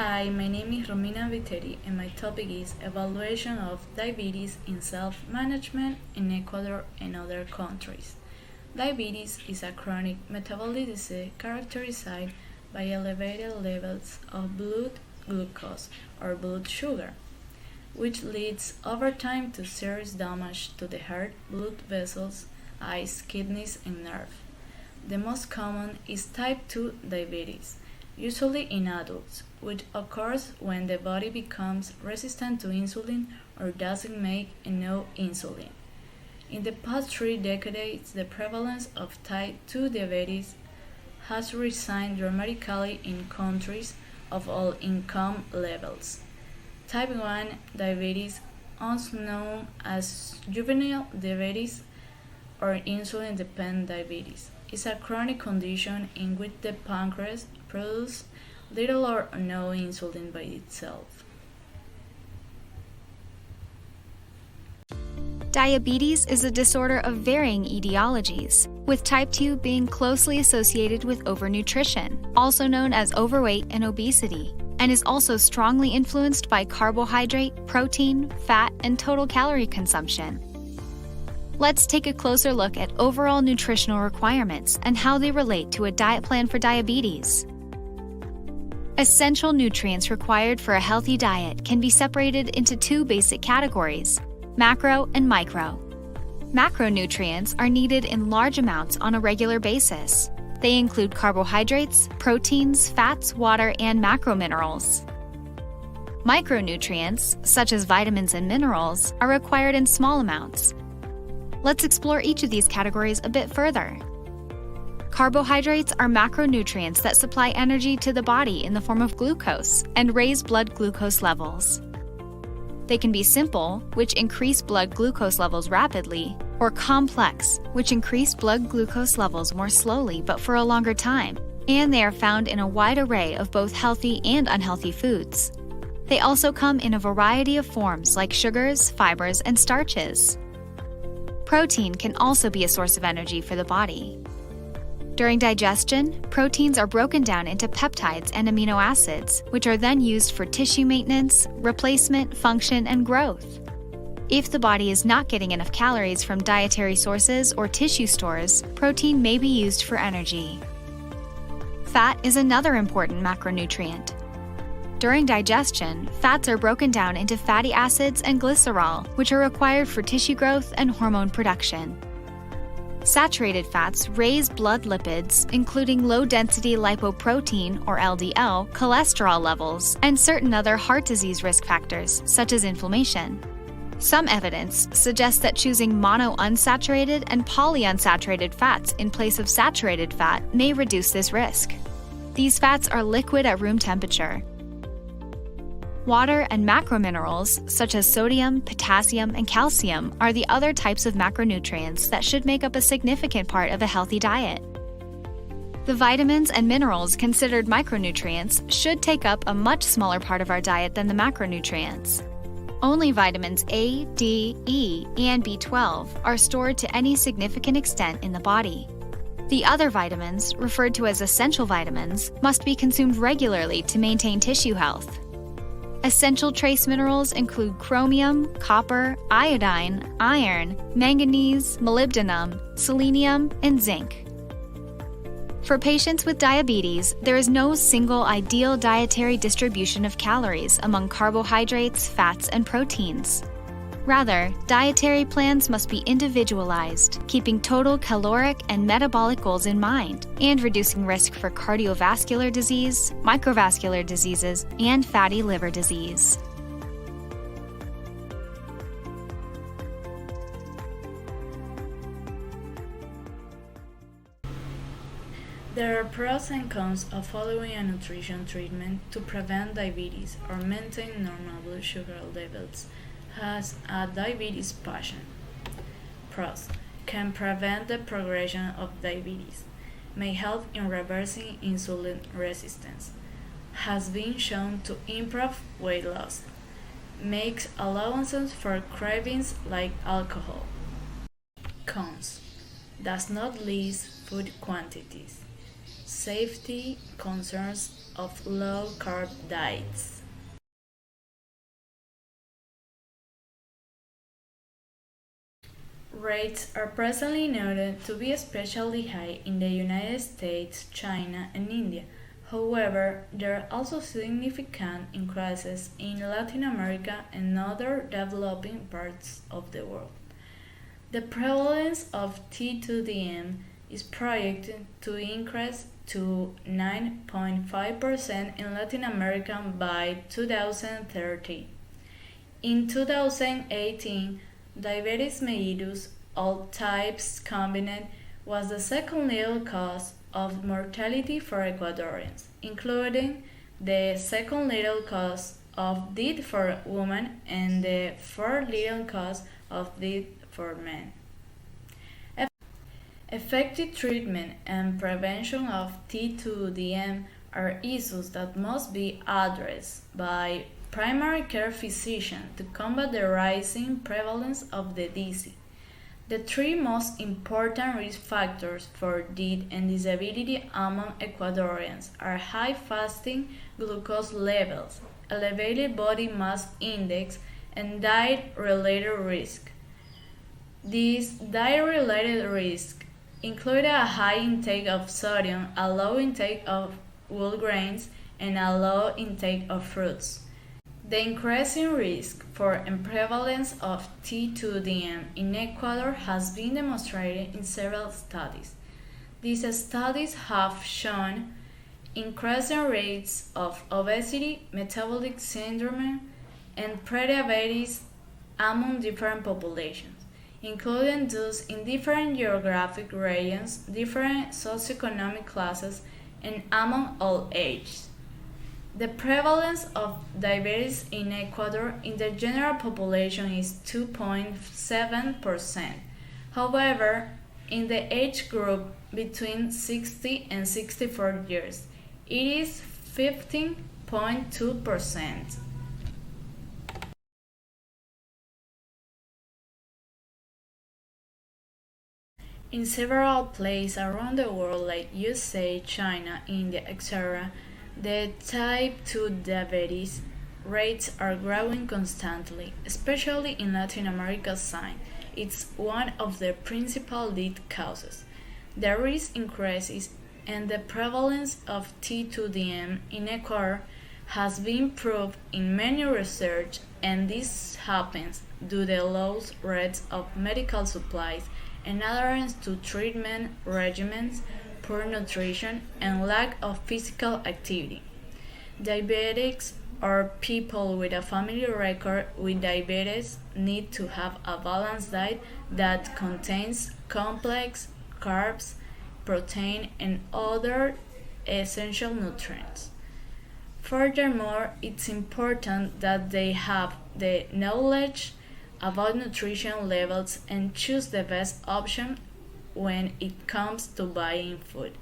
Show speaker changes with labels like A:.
A: Hi, my name is Romina Viteri and my topic is Evaluation of Diabetes in Self-Management in Ecuador and Other Countries. Diabetes is a chronic metabolic disease characterized by elevated levels of blood glucose or blood sugar, which leads over time to serious damage to the heart, blood vessels, eyes, kidneys, and nerve. The most common is type 2 diabetes, usually in adults, which occurs when the body becomes resistant to insulin or doesn't make enough insulin. In the past 3 decades, the prevalence of type 2 diabetes has risen dramatically in countries of all income levels. Type 1 diabetes, also known as juvenile diabetes or insulin-dependent diabetes, is a chronic condition in which the pancreas produces little or no insulin by itself.
B: Diabetes is a disorder of varying etiologies, with type 2 being closely associated with overnutrition, also known as overweight and obesity, and is also strongly influenced by carbohydrate, protein, fat, and total calorie consumption. Let's take a closer look at overall nutritional requirements and how they relate to a diet plan for diabetes. Essential nutrients required for a healthy diet can be separated into two basic categories: macro and micro. Macronutrients are needed in large amounts on a regular basis. They include carbohydrates, proteins, fats, water, and macrominerals. Micronutrients, such as vitamins and minerals, are required in small amounts. Let's explore each of these categories a bit further. Carbohydrates are macronutrients that supply energy to the body in the form of glucose and raise blood glucose levels. They can be simple, which increase blood glucose levels rapidly, or complex, which increase blood glucose levels more slowly but for a longer time, and they are found in a wide array of both healthy and unhealthy foods. They also come in a variety of forms like sugars, fibers, and starches. Protein can also be a source of energy for the body. During digestion, proteins are broken down into peptides and amino acids, which are then used for tissue maintenance, replacement, function, and growth. If the body is not getting enough calories from dietary sources or tissue stores, protein may be used for energy. Fat is another important macronutrient. During digestion, fats are broken down into fatty acids and glycerol, which are required for tissue growth and hormone production. Saturated fats raise blood lipids, including low-density lipoprotein, or LDL, cholesterol levels, and certain other heart disease risk factors, such as inflammation. Some evidence suggests that choosing monounsaturated and polyunsaturated fats in place of saturated fat may reduce this risk. These fats are liquid at room temperature. Water and macrominerals, such as sodium, potassium, and calcium, are the other types of macronutrients that should make up a significant part of a healthy diet. The vitamins and minerals considered micronutrients should take up a much smaller part of our diet than the macronutrients. Only vitamins A, D, E, and B12 are stored to any significant extent in the body. The other vitamins, referred to as essential vitamins, must be consumed regularly to maintain tissue health. Essential trace minerals include chromium, copper, iodine, iron, manganese, molybdenum, selenium, and zinc. For patients with diabetes, there is no single ideal dietary distribution of calories among carbohydrates, fats, and proteins. Rather, dietary plans must be individualized, keeping total caloric and metabolic goals in mind, and reducing risk for cardiovascular disease, microvascular diseases, and fatty liver disease.
A: There are pros and cons of following a nutrition treatment to prevent diabetes or maintain normal blood sugar levels as a diabetes patient. Pros: can prevent the progression of diabetes, may help in reversing insulin resistance, has been shown to improve weight loss, makes allowances for cravings like alcohol. Cons: does not list food quantities. Safety concerns of low-carb diets. Rates are presently noted to be especially high in the United States, China, and India. However, there are also significant increases in Latin America and other developing parts of the world. The prevalence of T2DM is projected to increase to 9.5% in Latin America by 2030. In 2018, diabetes mellitus, all types combined, was the second leading cause of mortality for Ecuadorians, including the second leading cause of death for women and the fourth leading cause of death for men. Effective treatment and prevention of T2DM are issues that must be addressed by primary care physicians to combat the rising prevalence of the disease. The three most important risk factors for death and disability among Ecuadorians are high fasting glucose levels, elevated body mass index, and diet-related risk. These diet-related risks include a high intake of sodium, a low intake of whole grains, and a low intake of fruits. The increasing risk for and prevalence of T2DM in Ecuador has been demonstrated in several studies. These studies have shown increasing rates of obesity, metabolic syndrome, and prediabetes among different populations, including those in different geographic regions, different socioeconomic classes, and among all ages. The prevalence of diabetes in Ecuador in the general population is 2.7%. However, in the age group between 60 and 64 years, it is 15.2%. In several places around the world like USA, China, India, etc., the type 2 diabetes rates are growing constantly, especially in Latin America's side. It's one of the principal death causes. The risk increases and the prevalence of T2DM in Ecuador has been proved in many research, and this happens due to the low rates of medical supplies and adherence to treatment regimens, poor nutrition, and lack of physical activity. Diabetics or people with a family record with diabetes need to have a balanced diet that contains complex carbs, protein, and other essential nutrients. Furthermore, it's important that they have the knowledge about nutrition levels and choose the best option when it comes to buying food.